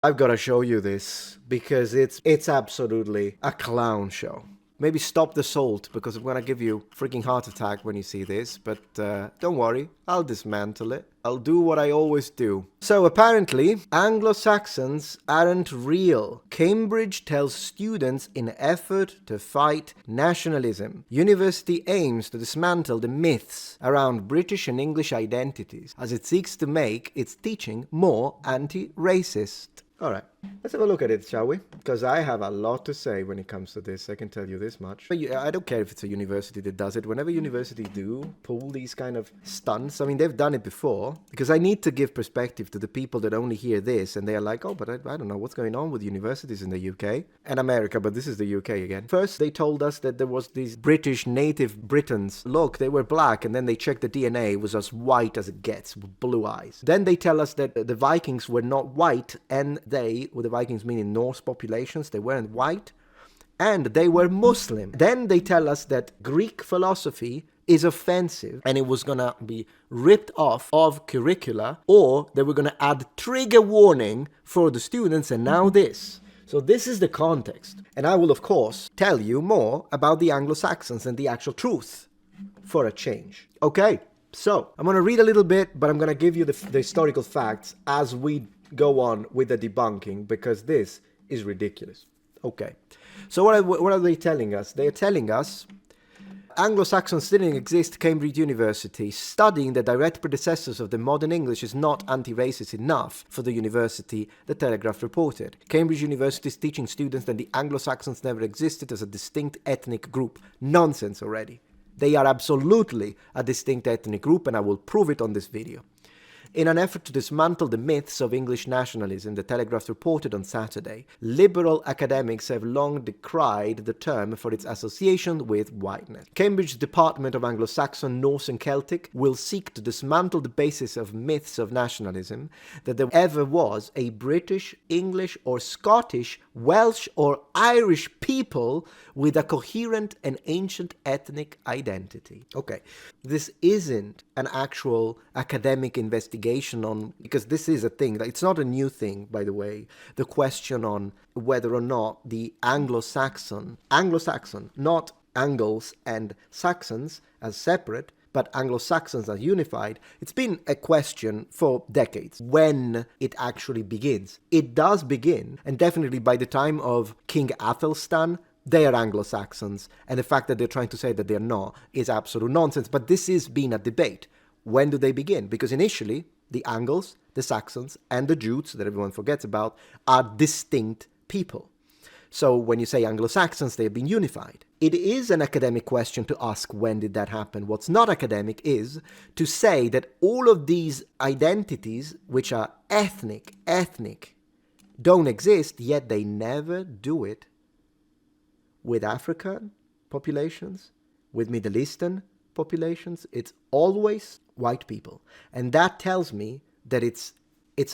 I've got to show you this because it's absolutely a clown show. Maybe stop the salt because I'm gonna give you a freaking heart attack when you see this, but don't worry, I'll dismantle it. I'll do what I always do. So apparently, Anglo-Saxons aren't real. Cambridge tells students in effort to fight nationalism. University aims to dismantle the myths around British and English identities as it seeks to make its teaching more anti-racist. All right, let's have a look at it, shall we? Because I have a lot to say when it comes to this, I can tell you this much. But I don't care if it's a university that does it. Whenever universities do pull these kind of stunts, I mean, they've done it before. Because I need to give perspective to the people that only hear this and they're like, oh, but I don't know what's going on with universities in the UK and America, but this is the UK again. First, they told us that there was these British native Britons. Look, they were black, and then they checked the DNA, it was as white as it gets, with blue eyes. Then they tell us that the Vikings were not white, and with the Vikings meaning Norse populations, they weren't white, and they were Muslim. Then they tell us that Greek philosophy is offensive and it was gonna be ripped off of curricula, or they were gonna add trigger warning for the students, and now this. So this is the context. And I will, of course, tell you more about the Anglo-Saxons and the actual truth for a change. Okay, so I'm gonna read a little bit, but I'm gonna give you the historical facts as we go on with the debunking, because this is ridiculous. Okay, so what are they telling us? They're telling us Anglo-Saxons didn't exist. Cambridge University, studying the direct predecessors of the modern English, is not anti-racist enough for the university, the Telegraph reported. Cambridge University is teaching students that the Anglo-Saxons never existed as a distinct ethnic group. Nonsense already. They are absolutely a distinct ethnic group, and I will prove it on this video. In an effort to dismantle the myths of English nationalism, the Telegraph reported on Saturday, liberal academics have long decried the term for its association with whiteness. Cambridge's Department of Anglo-Saxon, Norse and Celtic will seek to dismantle the basis of myths of nationalism, that there ever was a British, English or Scottish, Welsh or Irish people with a coherent and ancient ethnic identity. Okay, this isn't an actual academic investigation on, because this is a thing, it's not a new thing, by the way, the question on whether or not the Anglo-Saxon, not Angles and Saxons as separate, but Anglo-Saxons as unified, it's been a question for decades when it actually begins. It does begin, and definitely by the time of King Athelstan, they are Anglo-Saxons, and the fact that they're trying to say that they're not is absolute nonsense. But this has been a debate. When do they begin? Because initially, the Angles, the Saxons, and the Jutes, that everyone forgets about, are distinct people. So when you say Anglo-Saxons, they have been unified. It is an academic question to ask when did that happen. What's not academic is to say that all of these identities, which are ethnic, don't exist, yet they never do it with African populations, with Middle Eastern populations. It's always white people. And that tells me that it's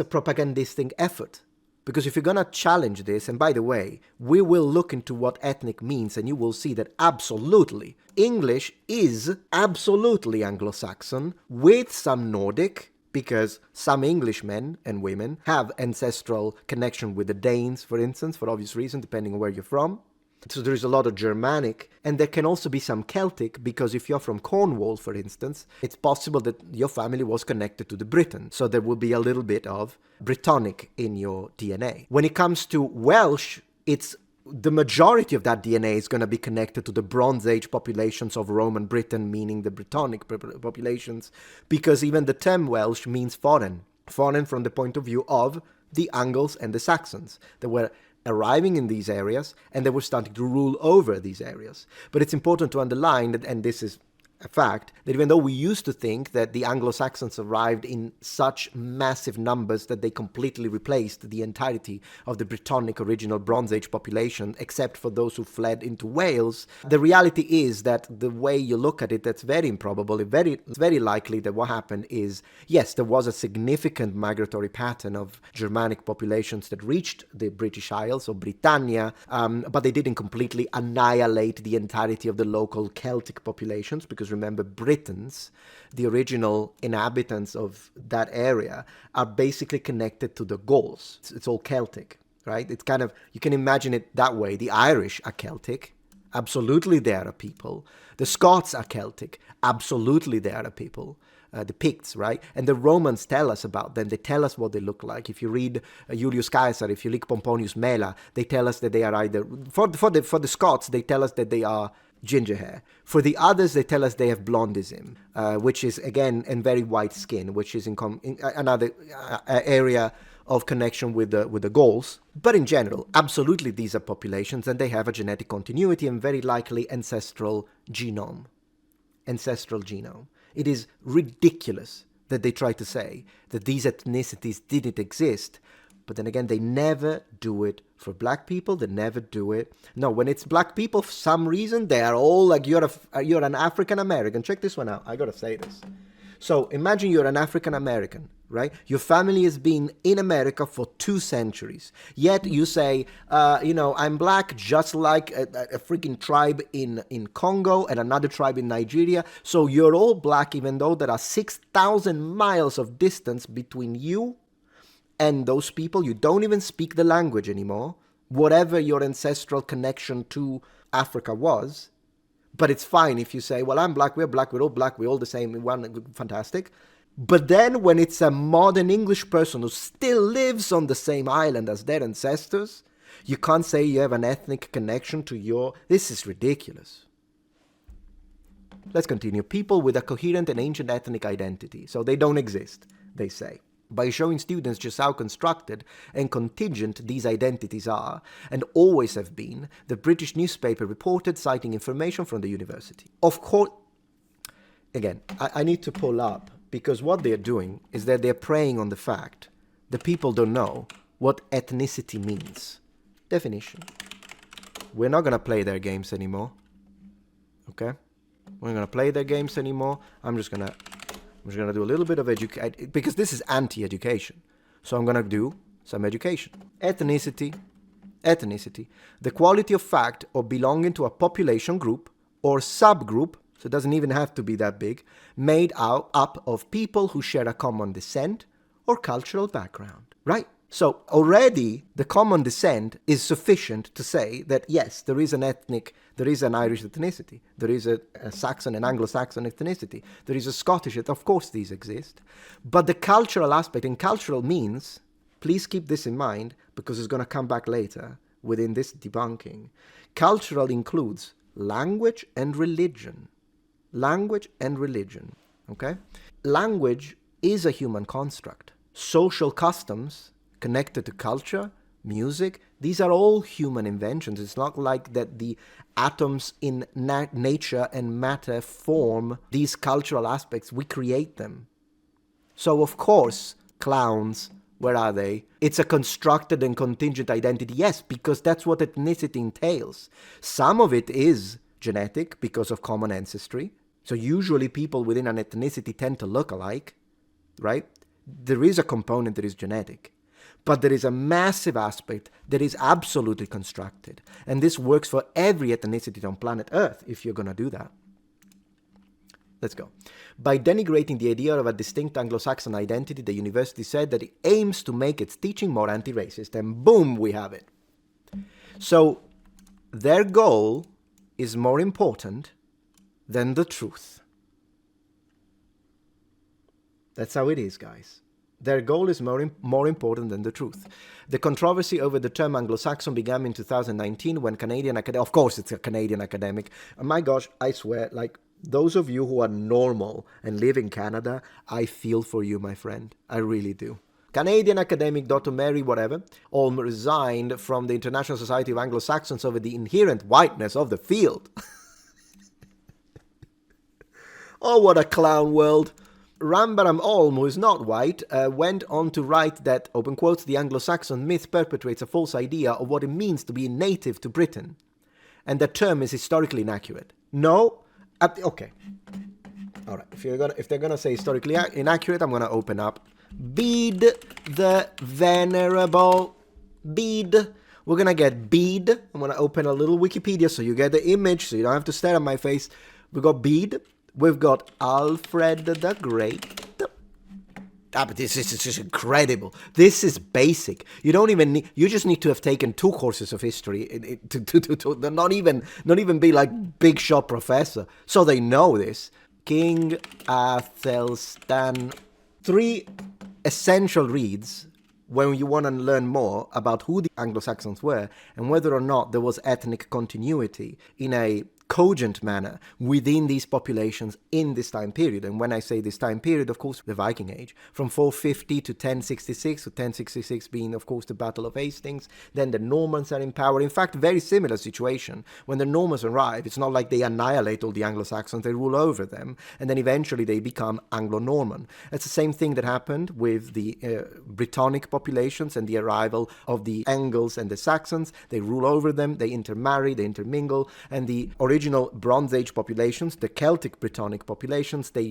a propagandistic effort. Because if you're going to challenge this, and by the way, we will look into what ethnic means, and you will see that absolutely, English is absolutely Anglo-Saxon, with some Nordic, because some Englishmen and women have ancestral connection with the Danes, for instance, for obvious reasons, depending on where you're from. So there is a lot of Germanic, and there can also be some Celtic, because if you're from Cornwall, for instance, it's possible that your family was connected to the Briton. So there will be a little bit of Brittonic in your DNA. When it comes to Welsh, it's the majority of that DNA is going to be connected to the Bronze Age populations of Roman Britain, meaning the Brittonic populations, because even the term Welsh means foreign. Foreign from the point of view of the Angles and the Saxons. They were arriving in these areas, and they were starting to rule over these areas. But it's important to underline that, and this is a fact, that even though we used to think that the Anglo-Saxons arrived in such massive numbers that they completely replaced the entirety of the Brittonic original Bronze Age population, except for those who fled into Wales, the reality is that the way you look at it, that's very improbable. It's very likely that what happened is, yes, there was a significant migratory pattern of Germanic populations that reached the British Isles, or Britannia, but they didn't completely annihilate the entirety of the local Celtic populations, because because remember, Britons, the original inhabitants of that area, are basically connected to the Gauls. It's all Celtic, right? It's kind of, you can imagine it that way. The Irish are Celtic. Absolutely, they are a people. The Scots are Celtic. Absolutely, they are a people. The Picts, right? And the Romans tell us about them. They tell us what they look like. If you read Julius Caesar, if you read Pomponius Mela, they tell us that they are either, for the Scots, they tell us that they are ginger hair. For the others, they tell us they have blondism, which is, again, and very white skin, which is in another area of connection with the Gauls. But in general, absolutely these are populations, and they have a genetic continuity and very likely ancestral genome. Ancestral genome. It is ridiculous that they try to say that these ethnicities didn't exist, but then again, they never do it for black people. They never do it. No, when it's black people, for some reason, they are all like, you're an African American. Check this one out. I gotta say this. So imagine you're an African American, right? Your family has been in America for 2 centuries. Yet you say, I'm black just like a freaking tribe in Congo and another tribe in Nigeria. So you're all black, even though there are 6,000 miles of distance between you and those people. You don't even speak the language anymore, whatever your ancestral connection to Africa was. But it's fine if you say, well, I'm black, we're all the same, fantastic. But then when it's a modern English person who still lives on the same island as their ancestors, you can't say you have an ethnic connection to your... This is ridiculous. Let's continue. People with a coherent and ancient ethnic identity. So they don't exist, they say, by showing students just how constructed and contingent these identities are, and always have been, the British newspaper reported, citing information from the university. Of course, again, I need to pull up, because what they're doing is that they're preying on the fact that people don't know what ethnicity means. Definition. We're not going to play their games anymore. Okay? We're not going to play their games anymore. I'm just going to do a little bit of education, because this is anti-education. So I'm going to do some education. Ethnicity. The quality of fact or belonging to a population group or subgroup, so it doesn't even have to be that big, made up of people who share a common descent or cultural background. Right? So already the common descent is sufficient to say that yes, there is an Irish ethnicity, there is a Saxon and Anglo-Saxon ethnicity, there is a Scottish, of course these exist. But the cultural aspect, and cultural means, please keep this in mind because it's going to come back later within this debunking. Cultural includes language and religion. Language and religion, okay? Language is a human construct. Social customs connected to culture, music, these are all human inventions. It's not like that the atoms in nature and matter form these cultural aspects. We create them. So, of course, clowns, where are they? It's a constructed and contingent identity. Yes, because that's what ethnicity entails. Some of it is genetic because of common ancestry. So usually people within an ethnicity tend to look alike, right? There is a component that is genetic. But there is a massive aspect that is absolutely constructed. And this works for every ethnicity on planet Earth, if you're going to do that. Let's go. By denigrating the idea of a distinct Anglo-Saxon identity, the university said that it aims to make its teaching more anti-racist. And boom, we have it. So their goal is more important than the truth. That's how it is, guys. Their goal is more important than the truth. The controversy over the term Anglo-Saxon began in 2019 when Canadian academic... Of course it's a Canadian academic. Oh my gosh, I swear, like, those of you who are normal and live in Canada, I feel for you, my friend. I really do. Canadian academic Dr. Mary whatever Olm resigned from the International Society of Anglo-Saxons over the inherent whiteness of the field. Oh, what a clown world. Rambaram Olm, who is not white, went on to write that, open quotes, the Anglo-Saxon myth perpetuates a false idea of what it means to be native to Britain, and the term is historically inaccurate. No, okay. All right, if they're gonna say historically inaccurate, I'm gonna open up Bede the Venerable. Bede. We're gonna get Bede. I'm gonna open a little Wikipedia so you get the image, so you don't have to stare at my face. We got Bede, We've got Alfred the Great. But this is just incredible. This is basic. You don't even need, you just need to have taken 2 courses of history to not even be like big shot professor. So they know this. King Athelstan. 3 essential reads when you want to learn more about who the Anglo-Saxons were and whether or not there was ethnic continuity in a cogent manner within these populations in this time period. And when I say this time period, of course, the Viking Age, from 450 to 1066, with 1066 being, of course, the Battle of Hastings. Then the Normans are in power. In fact, very similar situation. When the Normans arrive, it's not like they annihilate all the Anglo-Saxons, they rule over them, and then eventually they become Anglo-Norman. It's the same thing that happened with the Brittonic populations and the arrival of the Angles and the Saxons. They rule over them, they intermarry, they intermingle, and the original Bronze Age populations, the Celtic Brittonic populations, they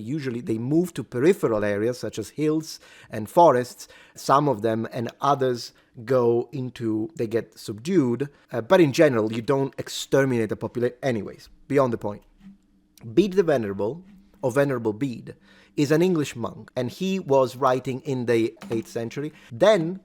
move to peripheral areas such as hills and forests. Some of them and others they get subdued, but in general, you don't exterminate the population. Anyways, beyond the point. Bede the Venerable, or Venerable Bede, is an English monk, and he was writing in the 8th century. Then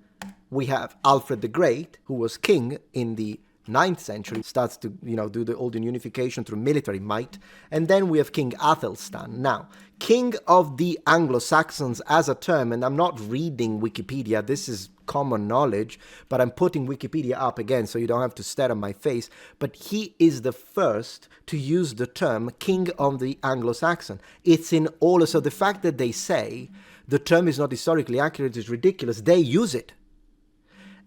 we have Alfred the Great, who was king in the 9th century, starts to, do the old unification through military might. And then we have King Athelstan. Now, King of the Anglo-Saxons as a term, and I'm not reading Wikipedia, this is common knowledge, but I'm putting Wikipedia up again so you don't have to stare at my face. But he is the first to use the term King of the Anglo-Saxon. It's in all, so the fact that they say the term is not historically accurate is ridiculous. They use it.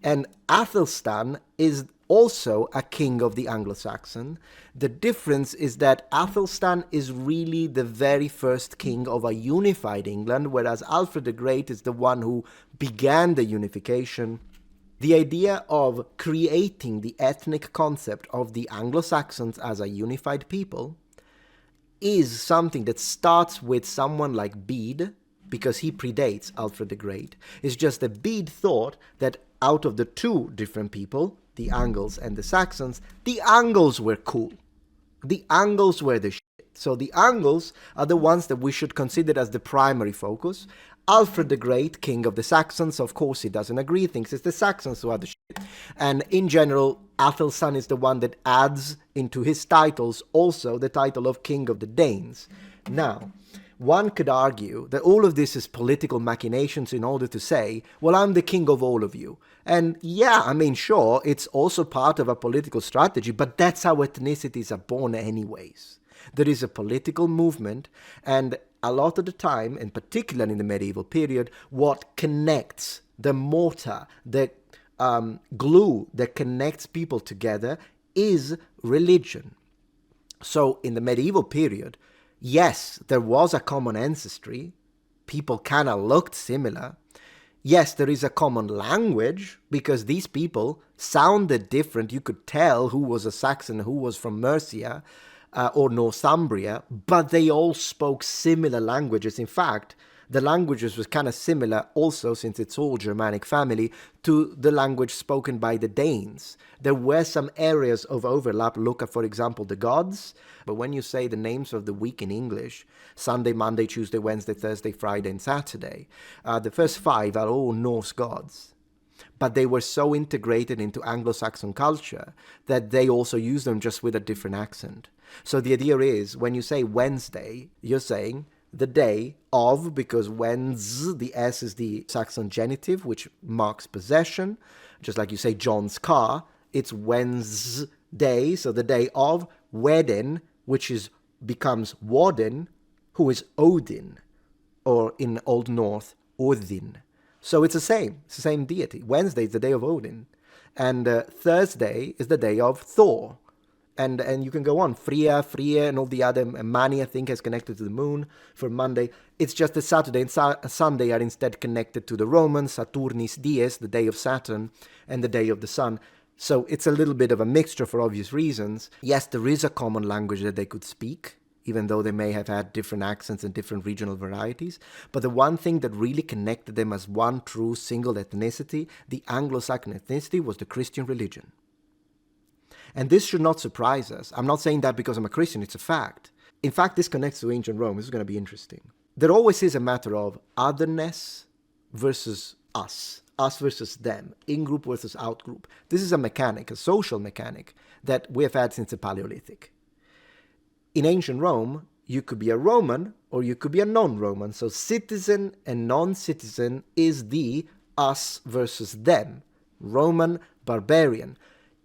And Athelstan is also a king of the Anglo-Saxon. The difference is that Athelstan is really the very first king of a unified England, whereas Alfred the Great is the one who began the unification. The idea of creating the ethnic concept of the Anglo-Saxons as a unified people is something that starts with someone like Bede, because he predates Alfred the Great. It's just that Bede thought that out of the 2 different people, the Angles and the Saxons, the Angles were cool. The Angles were the shit. So the Angles are the ones that we should consider as the primary focus. Alfred the Great, king of the Saxons, of course he doesn't agree, thinks it's the Saxons who are the shit. And in general, Athelstan is the one that adds into his titles also the title of king of the Danes. Now, one could argue that all of this is political machinations in order to say, well, I'm the king of all of you. And yeah, I mean, sure, it's also part of a political strategy, but that's how ethnicities are born anyways. There is a political movement, and a lot of the time, and particularly in the medieval period, what connects the mortar, the glue that connects people together is religion. So in the medieval period, yes, there was a common ancestry. People kind of looked similar. Yes, there is a common language because these people sounded different. You could tell who was a Saxon, who was from Mercia or Northumbria, but they all spoke similar languages. In fact, the languages was kind of similar also, since it's all Germanic family, to the language spoken by the Danes. There were some areas of overlap. Look at, for example, the gods. But when you say the names of the week in English, Sunday, Monday, Tuesday, Wednesday, Thursday, Friday, and Saturday, the first 5 are all Norse gods. But they were so integrated into Anglo-Saxon culture that they also use them just with a different accent. So the idea is, when you say Wednesday, you're saying the day of, because Wens, the S is the Saxon genitive, which marks possession. Just like you say John's car, it's Wednesday, so the day of. Wedin, which becomes Woden, who is Odin, or in Old North, Odin. So it's the same deity. Wednesday is the day of Odin, and Thursday is the day of Thor. And you can go on, Freya, and all the other, Mani, I think, is connected to the moon for Monday. It's just that Saturday and Sunday are instead connected to the Romans, Saturnis Dies, the day of Saturn, and the day of the sun. So it's a little bit of a mixture for obvious reasons. Yes, there is a common language that they could speak, even though they may have had different accents and different regional varieties. But the one thing that really connected them as one true single ethnicity, the Anglo-Saxon ethnicity, was the Christian religion. And this should not surprise us. I'm not saying that because I'm a Christian, it's a fact. In fact, this connects to ancient Rome. This is going to be interesting. There always is a matter of otherness versus us versus them, in-group versus out-group. This is a mechanic, a social mechanic, that we have had since the Paleolithic. In ancient Rome, you could be a Roman or you could be a non-Roman. So citizen and non-citizen is the us versus them, Roman, barbarian.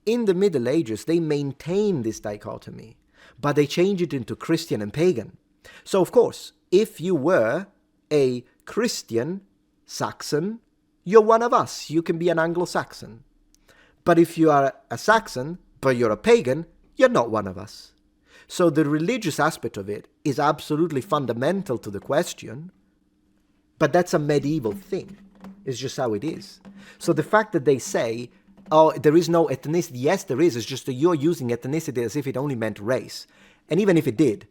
In the Middle Ages, they maintain this dichotomy, but they change it into Christian and pagan. So, of course, if you were a Christian Saxon, you're one of us. You can be an Anglo-Saxon. But if you are a Saxon, but you're a pagan, you're not one of us. So the religious aspect of it is absolutely fundamental to the question, but that's a medieval thing. It's just how it is. So the fact that they say, oh, there is no ethnicity, yes, there is. It's just that you're using ethnicity as if it only meant race. And even if it did,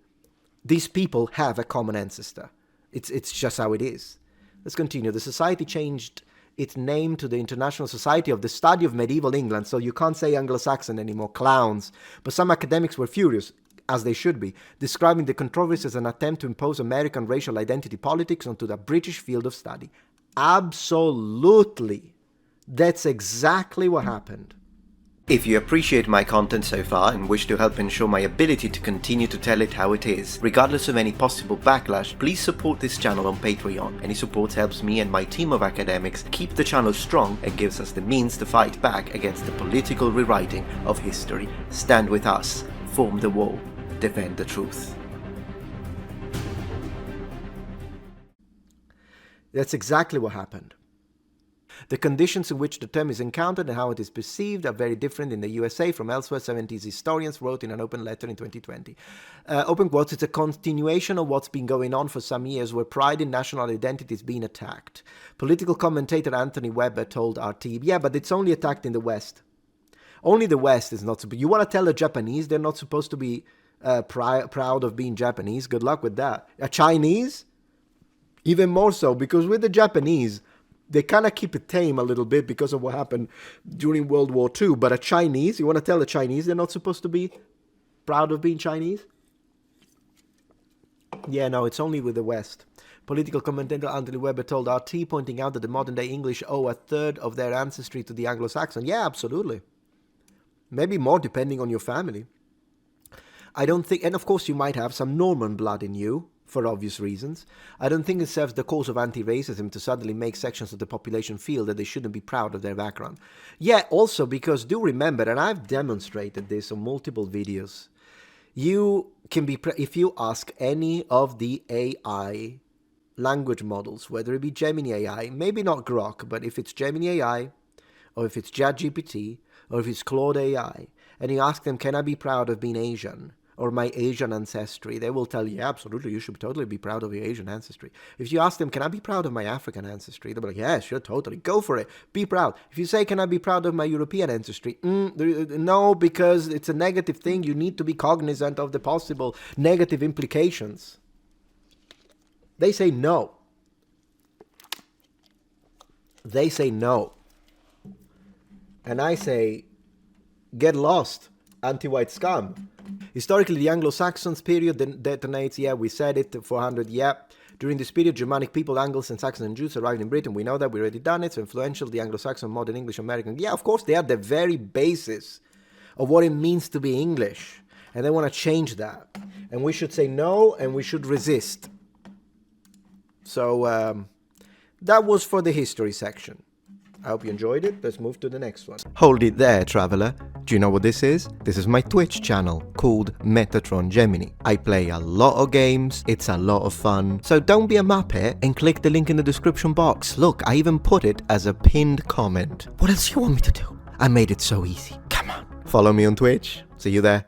these people have a common ancestor. It's just how it is. Let's continue. The society changed its name to the International Society of the Study of Medieval England, so you can't say Anglo-Saxon anymore, clowns. But some academics were furious, as they should be, describing the controversy as an attempt to impose American racial identity politics onto the British field of study. Absolutely. That's exactly what happened. If you appreciate my content so far and wish to help ensure my ability to continue to tell it how it is, regardless of any possible backlash, please support this channel on Patreon. Any support helps me and my team of academics keep the channel strong and gives us the means to fight back against the political rewriting of history. Stand with us, form the wall, defend the truth. That's exactly what happened. The conditions in which the term is encountered and how it is perceived are very different in the USA from elsewhere, 70s historians wrote in an open letter in 2020. Open quotes, it's a continuation of what's been going on for some years where pride in national identity is being attacked. Political commentator Anthony Webber told RT, yeah, but it's only attacked in the West. Only the West is not supposed. You want to tell a Japanese they're not supposed to be proud of being Japanese? Good luck with that. A Chinese? Even more so, because with the Japanese, they kind of keep it tame a little bit because of what happened during World War II. But a Chinese, you want to tell a Chinese they're not supposed to be proud of being Chinese? Yeah, no, it's only with the West. Political commentator Anthony Webber told RT, pointing out that the modern-day English owe a third of their ancestry to the Anglo-Saxon. Yeah, absolutely. Maybe more, depending on your family. I don't think, and of course you might have some Norman blood in you, for obvious reasons. I don't think it serves the cause of anti-racism to suddenly make sections of the population feel that they shouldn't be proud of their background. Yeah, also because do remember, and I've demonstrated this on multiple videos, you can be, if you ask any of the AI language models, whether it be Gemini AI, maybe not Grok, but if it's Gemini AI, or if it's ChatGPT, or if it's Claude AI, and you ask them, can I be proud of being Asian? Or my Asian ancestry, they will tell you, yeah, absolutely, you should totally be proud of your Asian ancestry. If you ask them, can I be proud of my African ancestry? They'll be like, yeah, sure, totally, go for it, be proud. If you say, can I be proud of my European ancestry? No, because it's a negative thing. You need to be cognizant of the possible negative implications. They say no. They say no. And I say, get lost, anti-white scum. Historically, the Anglo-Saxons period detonates, yeah, we said it, 400, yeah. During this period, Germanic people, Angles and Saxons and Jews arrived in Britain. We know that, we already done it, so influential, the Anglo-Saxon, modern English, American. Yeah, of course, they are the very basis of what it means to be English. And they want to change that. And we should say no, and we should resist. So, that was for the history section. I hope you enjoyed it. Let's move to the next one. Hold it there, traveler. Do you know what this is? This is my Twitch channel called Metatron Gemini. I play a lot of games. It's a lot of fun. So don't be a muppet and click the link in the description box. Look, I even put it as a pinned comment. What else do you want me to do? I made it so easy. Come on. Follow me on Twitch. See you there.